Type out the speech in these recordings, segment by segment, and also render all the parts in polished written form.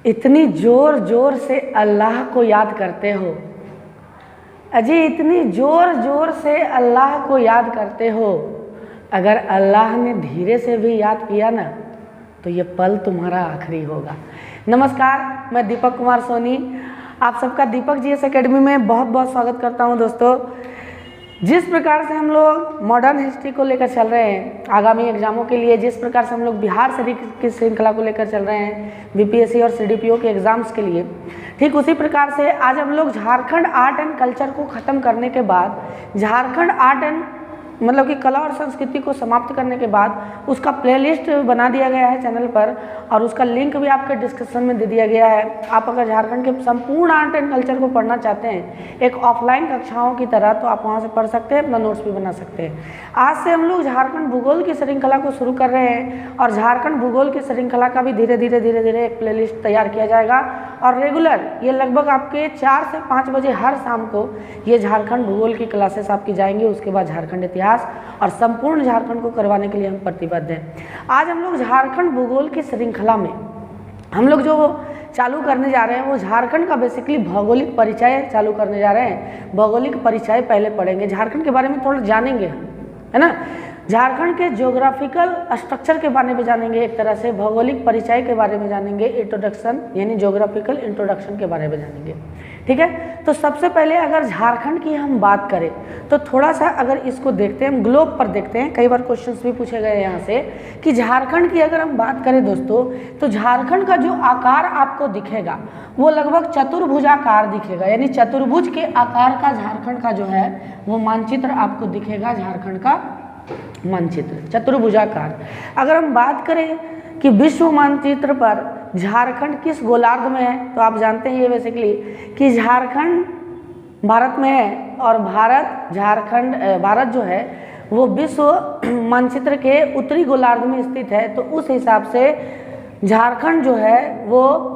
इतनी जोर जोर से अल्लाह को याद करते हो, अजी इतनी जोर जोर से अल्लाह को याद करते हो, अगर अल्लाह ने धीरे से भी याद किया ना तो ये पल तुम्हारा आखिरी होगा। नमस्कार, मैं दीपक कुमार सोनी आप सबका दीपक जीएस एकेडमी में बहुत बहुत स्वागत करता हूं। दोस्तों, जिस प्रकार से हम लोग मॉडर्न हिस्ट्री को लेकर चल रहे हैं आगामी एग्जामों के लिए, जिस प्रकार से हम लोग बिहार शरीफ की श्रृंखला को लेकर चल रहे हैं बीपीएससी और सीडीपीओ के एग्जाम्स के लिए, ठीक उसी प्रकार से आज हम लोग झारखंड आर्ट एंड कल्चर को ख़त्म करने के बाद, झारखंड आर्ट एंड मतलब कि कला और संस्कृति को समाप्त करने के बाद उसका प्लेलिस्ट बना दिया गया है चैनल पर और उसका लिंक भी आपके डिस्क्रिप्शन में दे दिया गया है। आप अगर झारखंड के संपूर्ण आर्ट एंड कल्चर को पढ़ना चाहते हैं एक ऑफलाइन कक्षाओं की तरह, तो आप वहां से पढ़ सकते हैं, अपना नोट्स भी बना सकते हैं। आज से हम लोग झारखंड भूगोल की श्रृंखला को शुरू कर रहे हैं और झारखंड भूगोल की श्रृंखला का भी धीरे धीरे एक प्लेलिस्ट तैयार किया जाएगा और रेगुलर ये लगभग आपके 4 से 5 बजे हर शाम को ये झारखंड भूगोल की क्लासेस आपकी जाएंगी। उसके बाद झारखंड इतिहास और संपूर्ण झारखंड को करवाने के लिए हम प्रतिबद्ध हैं। आज हम लोग झारखंड भूगोल की श्रृंखला में हम लोग जो चालू करने जा रहे हैं वो झारखंड का बेसिकली भौगोलिक परिचय चालू करने जा रहे हैं। भौगोलिक परिचय पहले पढ़ेंगे, झारखंड के बारे में थोड़ा जानेंगे हम, है ना। झारखंड के ज्योग्राफिकल स्ट्रक्चर के बारे में जानेंगे, एक तरह से भौगोलिक परिचय के बारे में जानेंगे, इंट्रोडक्शन यानी ज्योग्राफिकल इंट्रोडक्शन के बारे में जानेंगे, ठीक है। तो सबसे पहले अगर झारखंड की हम बात करें तो थोड़ा सा अगर इसको देखते हैं, हम ग्लोब पर देखते हैं, कई बार क्वेश्चंस भी पूछे गए यहाँ से कि झारखंड की अगर हम बात करें दोस्तों, तो झारखंड का जो आकार आपको दिखेगा वो लगभग चतुर्भुजाकार दिखेगा, यानी चतुर्भुज के आकार का झारखंड का जो है वो मानचित्र आपको दिखेगा। झारखंड का मानचित्र चतुर्भुजाकार। अगर हम बात करें कि विश्व मानचित्र पर झारखंड किस गोलार्ध में है, तो आप जानते हैं ये बेसिकली कि झारखंड भारत में है और भारत जो है वो विश्व मानचित्र के उत्तरी गोलार्ध में स्थित है। तो उस हिसाब से झारखंड जो है वो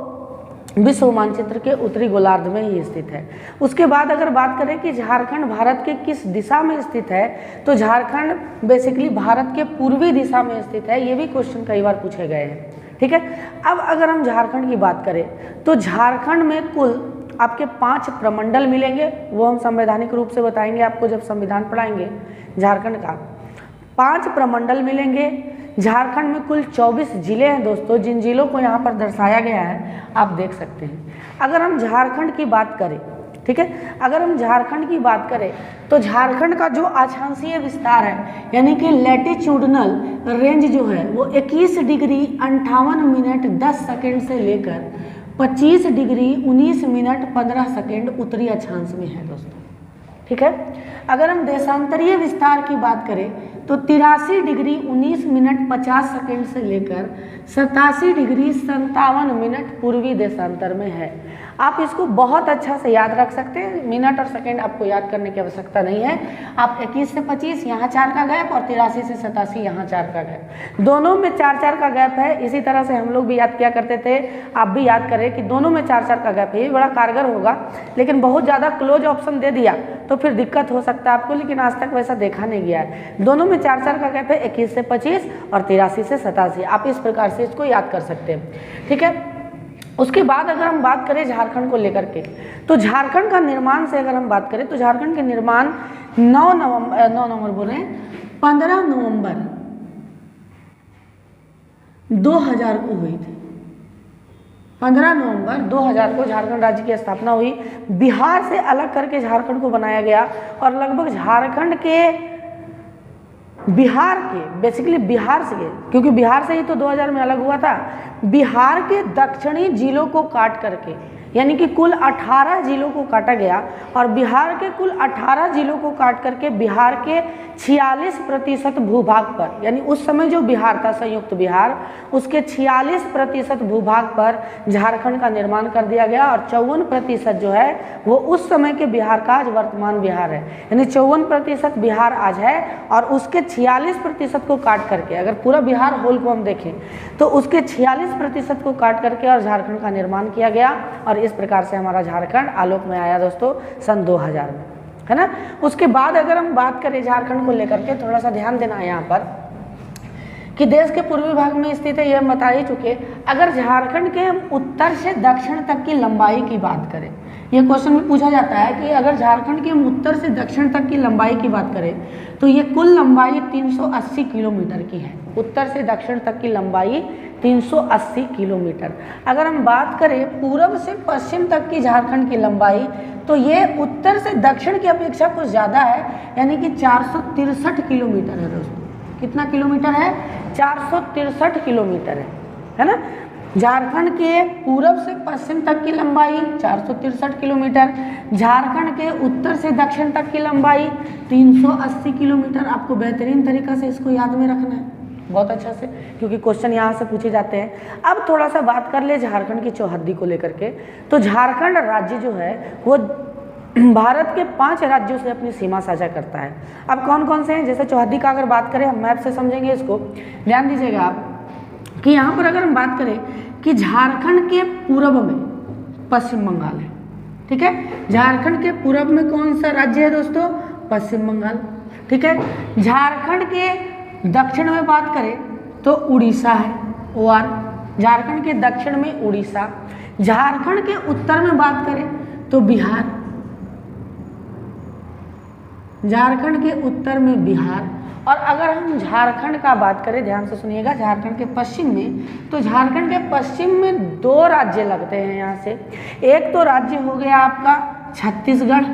विश्व मानचित्र के उत्तरी गोलार्ध में ही स्थित है। उसके बाद अगर बात करें कि झारखंड भारत के किस दिशा में स्थित है, तो झारखंड बेसिकली भारत के पूर्वी दिशा में स्थित है। ये भी क्वेश्चन कई बार पूछे गए हैं, ठीक है। अब अगर हम झारखंड की बात करें तो झारखंड में कुल आपके 5 प्रमंडल मिलेंगे, वो हम संवैधानिक रूप से बताएंगे आपको जब संविधान पढ़ाएंगे। झारखंड का 5 प्रमंडल मिलेंगे। झारखंड में कुल 24 जिले हैं दोस्तों, जिन जिलों को यहाँ पर दर्शाया गया है आप देख सकते हैं। अगर हम झारखंड की बात करें, ठीक है, अगर हम झारखंड की बात करें तो झारखंड का जो अक्षांशीय विस्तार है यानी कि लैटिट्यूडनल रेंज जो है वो 21 डिग्री 58 मिनट 10 सेकेंड से लेकर 25 डिग्री 19 मिनट 15 सेकेंड उत्तरी अक्षांश में है दोस्तों, ठीक है। अगर हम देशांतरीय विस्तार की बात करें तो 83 डिग्री 19 मिनट 50 सेकेंड से लेकर 87 डिग्री 57 मिनट पूर्वी देशांतर में है। आप इसको बहुत अच्छा से याद रख सकते हैं, मिनट और सेकंड आपको याद करने की आवश्यकता नहीं है। आप 21 से 25 यहाँ 4 का गैप और 83 से 87 यहाँ 4 का गैप, दोनों में 4-4 का गैप है। इसी तरह से हम लोग भी याद किया करते थे, आप भी याद करें कि दोनों में 4-4 का गैप है। ये बड़ा कारगर होगा, लेकिन बहुत ज़्यादा क्लोज ऑप्शन दे दिया तो फिर दिक्कत हो सकता है आपको, लेकिन आज तक वैसा देखा नहीं गया है। दोनों में 4-4 का गैप है, 21 से 25 और 83 से 87। आप इस प्रकार से इसको याद कर सकते हैं, ठीक है। उसके बाद अगर हम बात करें झारखंड को लेकर के, तो झारखंड का निर्माण से अगर हम बात करें तो झारखंड के निर्माण 15 नवंबर 2000 को हुई थी। 15 नवंबर 2000 को झारखंड राज्य की स्थापना हुई। बिहार से अलग करके झारखंड को बनाया गया और लगभग झारखंड के बेसिकली बिहार से, क्योंकि बिहार से ही तो 2000 में अलग हुआ था, बिहार के दक्षिणी जिलों को काट करके यानी कि कुल 18 जिलों को काटा गया और बिहार के कुल 18 जिलों को काट करके बिहार के 46% भूभाग पर, यानी उस समय जो बिहार था संयुक्त बिहार, उसके 46% भूभाग पर झारखंड का निर्माण कर दिया गया और 54% जो है वो उस समय के बिहार का आज वर्तमान बिहार है। यानी 54% बिहार आज है और उसके 46% को काट करके, अगर पूरा बिहार होल को हम देखें तो उसके 46% को काट करके और झारखंड का निर्माण किया गया और इस प्रकार से हमारा झारखंड आलोक में आया दोस्तों सन 2000 में, है ना। उसके बाद अगर हम बात करें झारखंड को लेकर के, थोड़ा सा ध्यान देना है यहाँ पर कि देश के पूर्वी भाग में स्थित है, ये हम बता ही चुके। अगर झारखंड के उत्तर से दक्षिण तक की लंबाई की बात करें, ये क्वेश्चन में पूछा जाता है कि अगर झारखंड के उत्तर से दक्षिण तक की लंबाई की बात करें तो ये कुल लंबाई 380 किलोमीटर की है। उत्तर से दक्षिण तक की लंबाई 380 किलोमीटर। अगर हम बात करें पूर्व से पश्चिम तक की झारखंड की लंबाई, तो ये उत्तर से दक्षिण की अपेक्षा कुछ ज़्यादा है, यानी कि 463 किलोमीटर है दोस्तों। कितना किलोमीटर है? 463 किलोमीटर है ना। झारखंड के पूरब से पश्चिम तक की लंबाई 463 किलोमीटर, झारखंड के उत्तर से दक्षिण तक की लंबाई 380 किलोमीटर। आपको बेहतरीन तरीक़ा से इसको याद में रखना है, बहुत अच्छा से, क्योंकि क्वेश्चन यहाँ से पूछे जाते हैं। अब थोड़ा सा बात कर ले झारखंड की चौहद्दी को लेकर के। तो झारखंड राज्य जो है वो भारत के 5 राज्यों से अपनी सीमा साझा करता है। अब कौन कौन से हैं? जैसे चौहद्दी का अगर बात करें, हम मैप से समझेंगे इसको, ध्यान दीजिएगा आप कि यहाँ पर अगर हम बात करें कि झारखंड के पूर्व में पश्चिम बंगाल है, ठीक है। झारखंड के पूर्व में कौन सा राज्य है दोस्तों? पश्चिम बंगाल, ठीक है। झारखंड के दक्षिण में बात करें तो उड़ीसा है, OR। झारखंड के दक्षिण में उड़ीसा। झारखंड के उत्तर में बात करें तो बिहार, झारखंड के उत्तर में बिहार। और अगर हम झारखंड का बात करें, ध्यान से सुनिएगा, झारखंड के पश्चिम में, तो झारखंड के पश्चिम में 2 राज्य लगते हैं यहाँ से। एक तो राज्य हो गया आपका छत्तीसगढ़,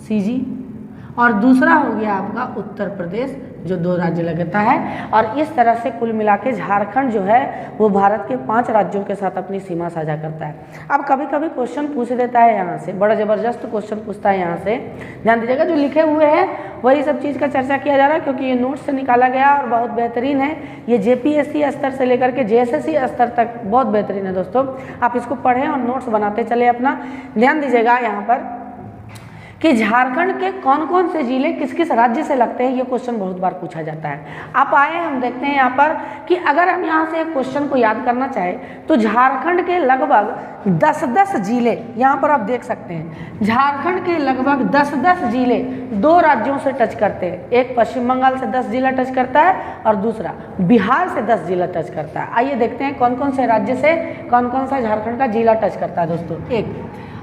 CG, और दूसरा हो गया आपका उत्तर प्रदेश, जो 2 राज्य लगता है। और इस तरह से कुल मिला के झारखंड जो है वो भारत के 5 राज्यों के साथ अपनी सीमा साझा करता है। अब कभी कभी क्वेश्चन पूछ देता है यहाँ से, बड़ा ज़बरदस्त क्वेश्चन पूछता है यहाँ से, ध्यान दीजिएगा। जो लिखे हुए हैं वही सब चीज़ का चर्चा किया जा रहा है, क्योंकि ये नोट्स से निकाला गया और बहुत बेहतरीन है। ये JPSC स्तर से लेकर के JSSC स्तर तक बहुत बेहतरीन है दोस्तों। आप इसको पढ़ें और नोट्स बनाते चले अपना। ध्यान दीजिएगा यहाँ पर कि झारखंड के कौन कौन से जिले किस किस राज्य से लगते हैं, ये क्वेश्चन बहुत बार पूछा जाता है। आप आए, हम देखते हैं यहाँ पर कि अगर हम यहाँ से एक क्वेश्चन को याद करना चाहें तो झारखंड के लगभग 10-10 जिले यहाँ पर आप देख सकते हैं। झारखंड के लगभग 10-10 जिले 2 राज्यों से टच करते हैं। एक पश्चिम बंगाल से 10 जिला टच करता है और दूसरा बिहार से 10 जिला टच करता है। आइए देखते हैं कौन कौन से राज्य से कौन कौन सा झारखंड का जिला टच करता है दोस्तों। एक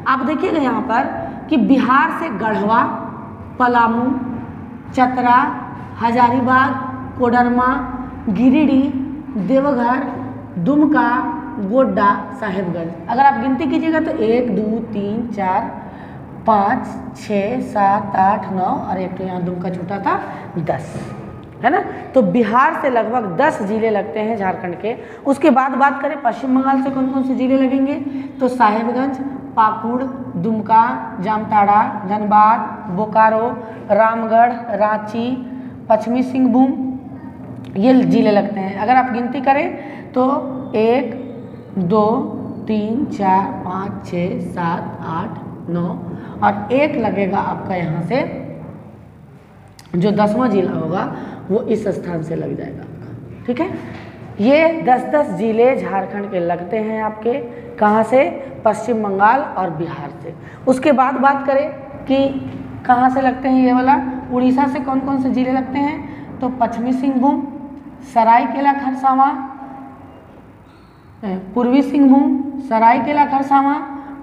आप देखिएगा यहाँ पर कि बिहार से गढ़वा, पलामू, चतरा, हजारीबाग, कोडरमा, गिरिडीह, देवघर, दुमका, गोड्डा, साहेबगंज। अगर आप गिनती कीजिएगा तो 1 2 3 4 5 6 7 8 9 और एक तो यहाँ दुमका छूटा था 10, है ना। तो बिहार से लगभग 10 जिले लगते हैं झारखंड के। उसके बाद बात करें पश्चिम बंगाल से कौन कौन से जिले लगेंगे, तो साहेबगंज, पाकुड़, दुमका, जामताड़ा, धनबाद, बोकारो, रामगढ़, रांची, पश्चिमी सिंहभूम, ये जिले लगते हैं। अगर आप गिनती करें तो 1 2 3 4 5 6 7 8 9 और एक लगेगा आपका यहाँ से, जो 10वां जिला होगा वो इस स्थान से लग जाएगा आपका, ठीक है। ये 10-10 जिले झारखंड के लगते हैं आपके, कहाँ से? पश्चिम बंगाल और बिहार से। उसके बाद बात करें कि कहाँ से लगते हैं ये वाला, उड़ीसा से कौन कौन से जिले लगते हैं, तो पश्चिमी सिंहभूम, सरायकेला खरसावां, पूर्वी सिंहभूम, सरायकेला खरसावां,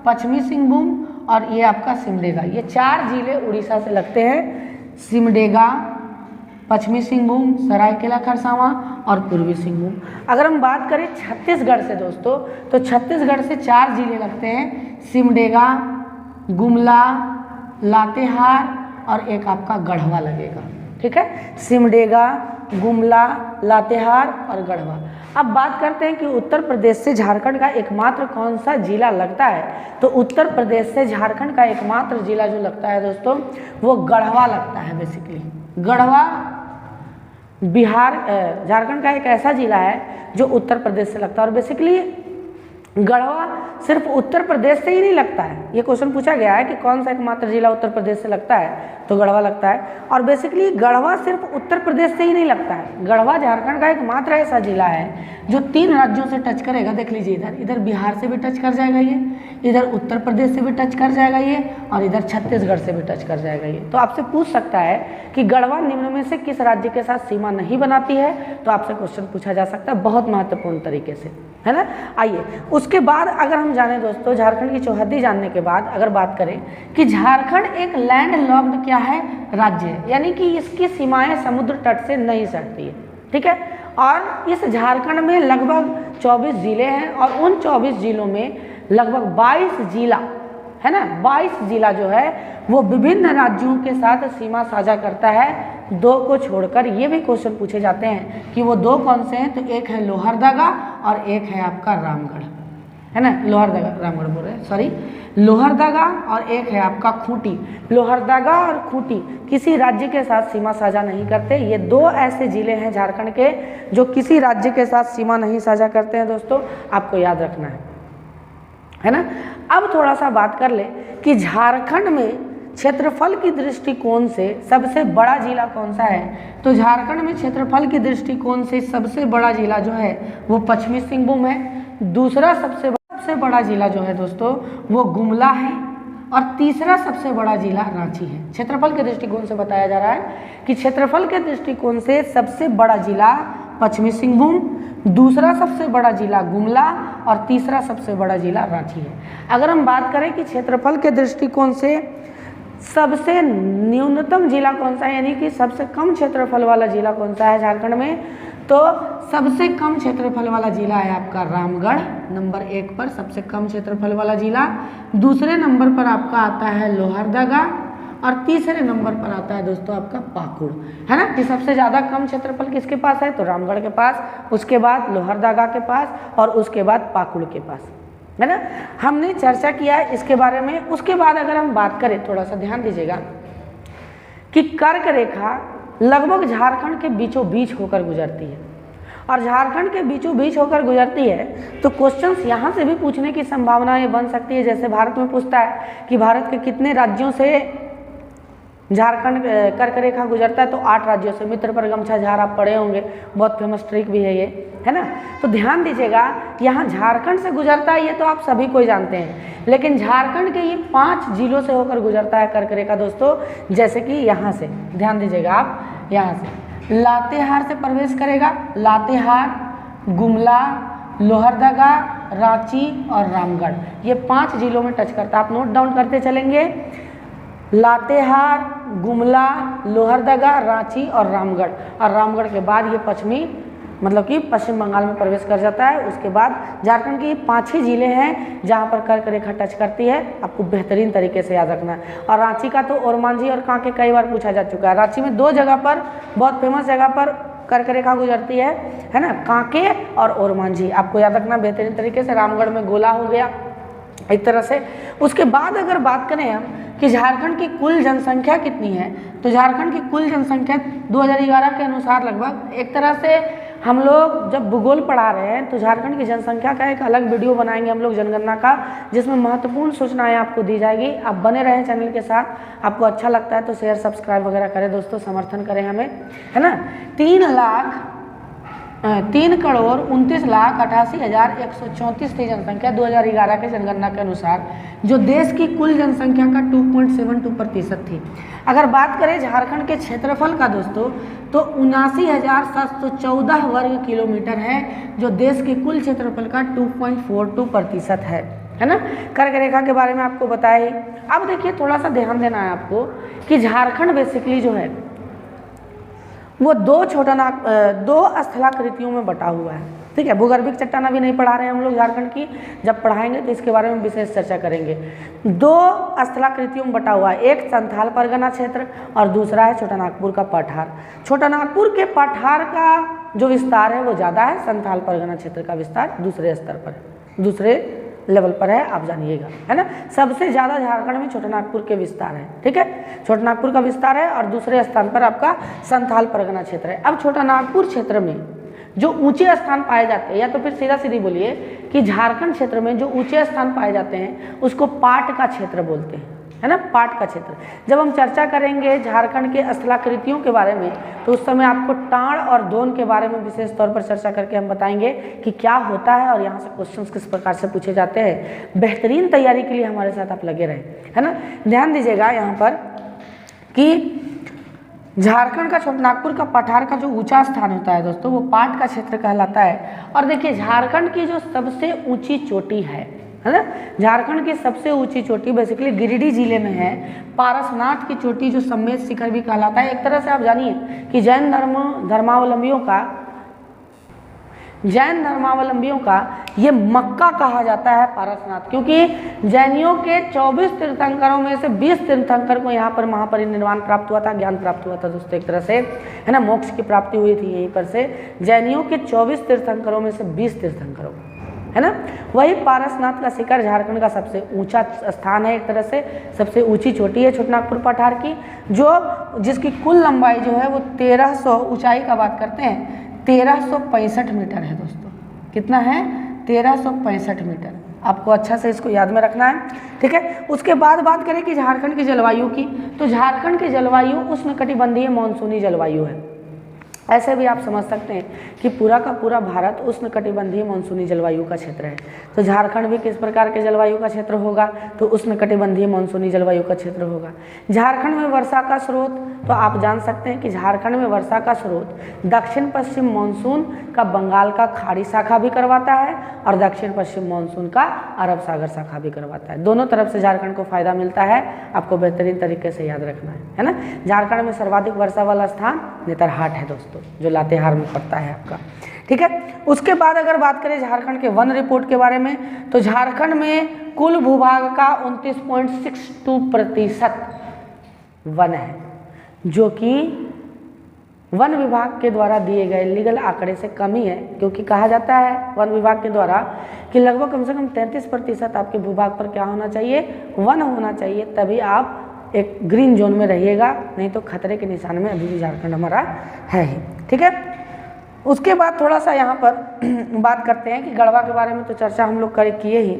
पश्चिमी सिंहभूम और ये आपका सिमडेगा। ये 4 जिले उड़ीसा से लगते हैं, सिमडेगा, पश्चिमी सिंहभूम, सरायकेला खरसावां और पूर्वी सिंहभूम। अगर हम बात करें छत्तीसगढ़ से दोस्तों, तो छत्तीसगढ़ से 4 जिले लगते हैं, सिमडेगा, गुमला, लातेहार और एक आपका गढ़वा लगेगा, ठीक है। सिमडेगा, गुमला, लातेहार और गढ़वा। अब बात करते हैं कि उत्तर प्रदेश से झारखंड का एकमात्र कौन सा जिला लगता है, तो उत्तर प्रदेश से झारखंड का एकमात्र जिला जो लगता है दोस्तों वो गढ़वा लगता है। बेसिकली गढ़वा बिहार झारखंड का एक ऐसा जिला है जो उत्तर प्रदेश से लगता है। और बेसिकली गढ़वा सिर्फ उत्तर प्रदेश से ही नहीं लगता है। ये क्वेश्चन पूछा गया है कि कौन सा एकमात्र जिला उत्तर प्रदेश से लगता है, तो गढ़वा लगता है। और बेसिकली गढ़वा सिर्फ उत्तर प्रदेश से ही नहीं लगता है, गढ़वा झारखंड का एकमात्र ऐसा जिला है जो 3 राज्यों से टच करेगा, देख लीजिए इधर बिहार से भी टच कर जाएगा ये, इधर उत्तर प्रदेश से भी टच कर जाएगा ये, और इधर छत्तीसगढ़ से भी टच कर जाएगा ये। तो आपसे पूछ सकता है कि गढ़वाल निम्न में से किस राज्य के साथ सीमा नहीं बनाती है, तो आपसे क्वेश्चन पूछा जा सकता है बहुत महत्वपूर्ण तरीके से, है ना। आइए उसके बाद अगर हम जाने दोस्तों, झारखंड की चौहद्दी जानने के बाद अगर बात करें कि झारखंड एक लैंड लॉक्ड क्या है, राज्य है, यानी कि इसकी सीमाएं समुद्र तट से नहीं सटती है, ठीक है। और इस झारखंड में लगभग 24 जिले हैं, और उन 24 जिलों में लगभग 22 जिला, है ना, 22 जिला जो है वो विभिन्न राज्यों के साथ सीमा साझा करता है, 2 को छोड़कर। ये भी क्वेश्चन पूछे जाते हैं कि वो 2 कौन से हैं, तो एक है लोहरदगा और एक है आपका रामगढ़, है ना, लोहरदगा, रामगढ़ बोल रहे हैं, सॉरी, लोहरदगा और एक है आपका खूंटी। लोहरदगा और खूंटी किसी राज्य के साथ सीमा साझा नहीं करते। ये 2 ऐसे जिले हैं झारखंड के जो किसी राज्य के साथ सीमा नहीं साझा करते हैं दोस्तों, आपको याद रखना है ना। अब थोड़ा सा बात कर ले कि झारखंड में क्षेत्रफल की दृष्टिकोण से सबसे बड़ा जिला कौन सा है, तो झारखंड में क्षेत्रफल की दृष्टिकोण से सबसे बड़ा जिला जो है वो पश्चिमी सिंहभूम है। दूसरा सबसे बड़ा जिला जो है दोस्तों वो गुमला है, और तीसरा सबसे बड़ा जिला रांची है। क्षेत्रफल के दृष्टिकोण से बताया जा रहा है कि क्षेत्रफल के दृष्टिकोण से सबसे बड़ा जिला पश्चिमी सिंहभूम, दूसरा सबसे बड़ा जिला गुमला, और तीसरा सबसे बड़ा जिला रांची है। अगर हम बात करें कि क्षेत्रफल के दृष्टिकोण से सबसे न्यूनतम जिला कौन सा है, यानी कि सबसे कम क्षेत्रफल वाला जिला कौन सा है झारखंड में, तो सबसे कम क्षेत्रफल वाला जिला है आपका रामगढ़, नंबर 1 पर सबसे कम क्षेत्रफल वाला जिला। दूसरे नंबर पर आपका आता है लोहरदगा, और तीसरे नंबर पर आता है दोस्तों आपका पाकुड़, है ना। कि सबसे ज़्यादा कम क्षेत्रफल किसके पास है, तो रामगढ़ के पास, उसके बाद लोहरदगा के पास, और उसके बाद पाकुड़ के पास, है ना। हमने चर्चा किया है इसके बारे में। उसके बाद अगर हम बात करें, थोड़ा सा ध्यान दीजिएगा कि कर्क रेखा लगभग झारखंड के बीचों बीच होकर गुजरती है, और झारखंड के बीचों बीच होकर गुजरती है तो क्वेश्चंस यहाँ से भी पूछने की संभावना ये बन सकती है। जैसे भारत में पूछता है कि भारत के कितने राज्यों से झारखंड कर्क रेखा गुजरता है, तो 8 राज्यों से। मित्र पर गमछा झार आप पढ़े होंगे, बहुत फेमस ट्रिक भी है ये, है ना। तो ध्यान दीजिएगा, यहाँ झारखंड से गुजरता है ये तो आप सभी को जानते हैं, लेकिन झारखंड के ये 5 जिलों से होकर गुजरता है कर्क रेखा दोस्तों। जैसे कि यहाँ से ध्यान दीजिएगा, आप यहाँ से लातेहार से प्रवेश करेगा, लातेहार, गुमला, लोहरदगा, रांची और रामगढ़, ये 5 जिलों में टच करता है। आप नोट डाउन करते चलेंगे, लातेहार, गुमला, लोहरदगा, रांची और रामगढ़, और रामगढ़ के बाद ये पश्चिमी मतलब कि पश्चिम बंगाल में प्रवेश कर जाता है। उसके बाद झारखंड के 5 जिले हैं जहाँ पर कर्क रेखा टच करती है, आपको बेहतरीन तरीके से याद रखना है। और रांची का तो ओरमांझी और कांके कई बार पूछा जा चुका है। रांची में 2 जगह पर, बहुत फेमस जगह पर कर्क रेखा गुजरती है ना, कांके और ओरमांझी, आपको याद रखना बेहतरीन तरीके से। रामगढ़ में गोला हो गया एक तरह से। उसके बाद अगर बात करें हम कि झारखंड की कुल जनसंख्या कितनी है, तो झारखंड की कुल जनसंख्या 2011 के अनुसार लगभग, एक तरह से हम लोग जब भूगोल पढ़ा रहे हैं तो झारखंड की जनसंख्या का एक अलग वीडियो बनाएंगे हम लोग जनगणना का, जिसमें महत्वपूर्ण सूचनाएं आपको दी जाएगी। आप बने रहें चैनल के साथ, आपको अच्छा लगता है तो शेयर सब्सक्राइब वगैरह करें दोस्तों, समर्थन करें हमें, है ना। 3,29,88,134 थी जनसंख्या 2011 के जनगणना के अनुसार, जो देश की कुल जनसंख्या का 2.72% थी। अगर बात करें झारखंड के क्षेत्रफल का दोस्तों, तो 79,714 वर्ग किलोमीटर है, जो देश के कुल क्षेत्रफल का 2.42% है ना। कर्क रेखा के बारे में आपको बताया ही। अब देखिए थोड़ा सा ध्यान देना है आपको कि झारखंड बेसिकली जो है वो 2 स्थलाकृतियों में बटा हुआ है, ठीक है। भूगर्भिक चट्टाना भी नहीं पढ़ा रहे हैं हम लोग झारखंड की, जब पढ़ाएंगे तो इसके बारे में विशेष चर्चा करेंगे। 2 स्थलाकृतियों में बटा हुआ है, एक संथाल परगना क्षेत्र और दूसरा है छोटा नागपुर का पठार। छोटा नागपुर के पठार का जो विस्तार है वो ज़्यादा है, संथाल परगना क्षेत्र का विस्तार दूसरे स्तर पर, दूसरे लेवल पर है, आप जानिएगा, है ना। सबसे ज़्यादा झारखंड में छोटा नागपुर के विस्तार है, ठीक है, छोटा नागपुर का विस्तार है, और दूसरे स्थान पर आपका संथाल परगना क्षेत्र है। अब छोटा नागपुर क्षेत्र में जो ऊंचे स्थान पाए जाते हैं, या तो फिर सीधा सीधी बोलिए कि झारखंड क्षेत्र में जो ऊंचे स्थान पाए जाते हैं उसको पाट का क्षेत्र बोलते हैं, है ना, पाट का क्षेत्र। जब हम चर्चा करेंगे झारखंड के स्थलाकृतियों के बारे में तो उस समय आपको टाड़ और दोन के बारे में विशेष तौर पर चर्चा करके हम बताएंगे कि क्या होता है और यहाँ से क्वेश्चंस किस प्रकार से पूछे जाते हैं। बेहतरीन तैयारी के लिए हमारे साथ आप लगे रहें, है ना। ध्यान दीजिएगा यहाँ पर कि झारखंड का छोटानागपुर का पठार का जो ऊंचा स्थान होता है दोस्तों वो पाट का क्षेत्र कहलाता है। और देखिए झारखंड की जो सबसे ऊंची चोटी है ना, झारखंड की सबसे ऊंची चोटी बेसिकली गिरिडीह जिले में है। पारसनाथ की चोटी जो सम्मेद शिखर भी कहलाता है। एक तरह से आप जानिए कि जैन धर्मावलंबियों का ये मक्का कहा जाता है पारसनाथ, क्योंकि जैनियों के 24 तीर्थंकरों में से 20 तीर्थंकर को यहाँ पर महापरिनिर्वाण प्राप्त हुआ था, ज्ञान प्राप्त हुआ था दोस्तों, एक तरह से, है ना, मोक्ष की प्राप्ति हुई थी यहीं पर से। जैनियों के 24 तीर्थंकरों में से 20 तीर्थंकरों, है ना। वही पारसनाथ का शिखर झारखंड का सबसे ऊंचा स्थान है, एक तरह से सबसे ऊंची चोटी है छोटानागपुर पठार की, जिसकी कुल लंबाई जो है वो 1300, ऊंचाई का बात करते हैं 1365 मीटर है दोस्तों। कितना है? 1365 मीटर। आपको अच्छा से इसको याद में रखना है, ठीक है। उसके बाद बात करें कि झारखंड की जलवायु की, तो झारखंड की जलवायु उष्णकटिबंधीय मानसूनी जलवायु है। ऐसे भी आप समझ सकते हैं कि पूरा का पूरा भारत उष्णकटिबंधीय मानसूनी जलवायु का क्षेत्र है। तो झारखंड भी किस प्रकार के जलवायु का क्षेत्र होगा? तो उष्णकटिबंधीय मानसूनी जलवायु का क्षेत्र होगा। झारखंड में वर्षा का स्रोत, तो आप जान सकते हैं कि झारखंड में वर्षा का स्रोत दक्षिण पश्चिम मानसून का बंगाल का खाड़ी शाखा भी करवाता है और दक्षिण पश्चिम मानसून का अरब सागर शाखा भी करवाता है। दोनों तरफ से झारखंड को फायदा मिलता है, आपको बेहतरीन तरीके से याद रखना है ना। झारखंड में सर्वाधिक वर्षा वाला स्थान नेतरहाट है दोस्तों, जो लातेहार में पड़ता है आपका, ठीक है। उसके बाद अगर बात करें झारखंड के वन रिपोर्ट के बारे में, तो झारखंड में कुल भूभाग का 29.62% वन है, जो कि वन विभाग के द्वारा दिए गए लीगल आंकड़े से कम ही है, क्योंकि कहा जाता है वन विभाग के द्वारा कि लगभग कम से कम 33% आपके भूभाग पर क्या होना चाहिए? वन होना चाहिए, तभी आप एक ग्रीन जोन में रहिएगा, नहीं तो खतरे के निशान में अभी भी झारखंड हमारा है ही, ठीक है। उसके बाद थोड़ा सा यहाँ पर बात करते हैं कि गढ़वा के बारे में तो चर्चा हम लोग किए ही।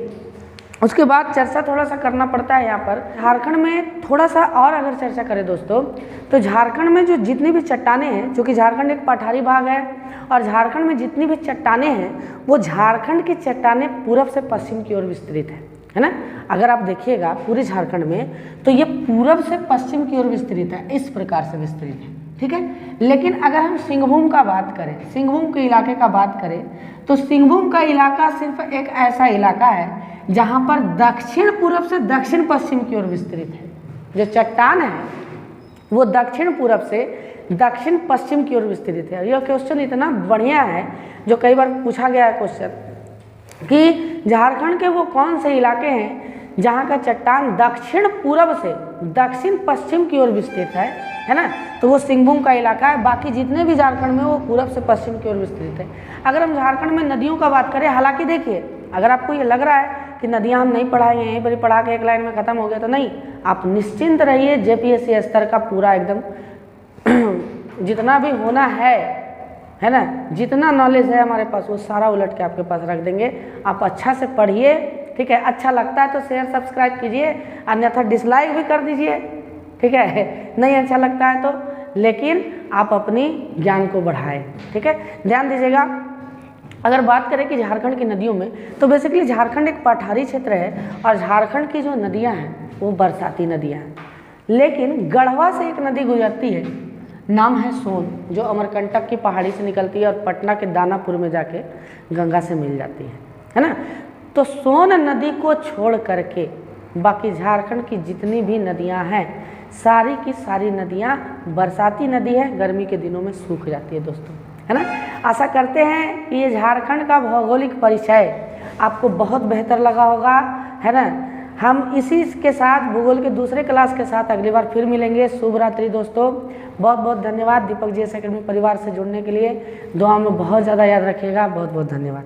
उसके बाद चर्चा थोड़ा सा करना पड़ता है यहाँ पर झारखंड में थोड़ा सा और अगर चर्चा करें दोस्तों, तो झारखंड में जो जितनी भी चट्टानें हैं, चूँकि झारखंड एक पठारी भाग है और झारखंड में जितनी भी चट्टानें हैं वो झारखंड की चट्टानें पूरब से पश्चिम की ओर विस्तृत है ना। अगर आप देखिएगा पूरे झारखंड में तो ये पूरब से पश्चिम की ओर विस्तृत है, इस प्रकार से विस्तृत है, ठीक है। लेकिन अगर हम सिंहभूम का बात करें, सिंहभूम के इलाके का बात करें, तो सिंहभूम का इलाका सिर्फ एक ऐसा इलाका है जहाँ पर दक्षिण पूरब से दक्षिण पश्चिम की ओर विस्तृत है। जो चट्टान है वो दक्षिण पूरब से दक्षिण पश्चिम की ओर विस्तृत है। यह क्वेश्चन इतना बढ़िया है जो कई बार पूछा गया है क्वेश्चन कि झारखंड के वो कौन से इलाके हैं जहाँ का चट्टान दक्षिण पूरब से दक्षिण पश्चिम की ओर विस्तृत है ना। तो वो सिंहभूम का इलाका है। बाकी जितने भी झारखंड में वो पूरब से पश्चिम की ओर विस्तृत है। अगर हम झारखंड में नदियों का बात करें, हालांकि देखिए अगर आपको ये लग रहा है कि नदियाँ हम नहीं पढ़ाएंगे, यहीं पर ही पढ़ा के एक लाइन में ख़त्म हो गया, तो नहीं, आप निश्चिंत रहिए। जेपीएससी स्तर का पूरा एकदम जितना भी होना है ना, जितना नॉलेज है हमारे पास वो सारा उलट के आपके पास रख देंगे। आप अच्छा से पढ़िए, ठीक है। अच्छा लगता है तो शेयर सब्सक्राइब कीजिए, अन्यथा डिसलाइक भी कर दीजिए, ठीक है। नहीं अच्छा लगता है तो, लेकिन आप अपनी ज्ञान को बढ़ाएं, ठीक है। ध्यान दीजिएगा। अगर बात करें कि झारखंड की नदियों में, तो बेसिकली झारखंड एक पठारी क्षेत्र है और झारखंड की जो नदियां हैं वो बरसाती नदियां हैं। लेकिन गढ़वा से एक नदी गुजरती है, नाम है सोन, जो अमरकंटक की पहाड़ी से निकलती है और पटना के दानापुर में जाके गंगा से मिल जाती है ना। तो सोन नदी को छोड़ करके बाकी झारखंड की जितनी भी नदियां हैं सारी की सारी नदियां बरसाती नदी है, गर्मी के दिनों में सूख जाती है दोस्तों, है ना। आशा करते हैं कि ये झारखंड का भौगोलिक परिचय आपको बहुत बेहतर लगा होगा, है ना। हम इसी के साथ भूगोल के दूसरे क्लास के साथ अगली बार फिर मिलेंगे। शुभ रात्रि दोस्तों, बहुत बहुत धन्यवाद दीपक जी एकेडमी परिवार से जुड़ने के लिए। दुआ में बहुत ज़्यादा याद रखिएगा। बहुत बहुत धन्यवाद।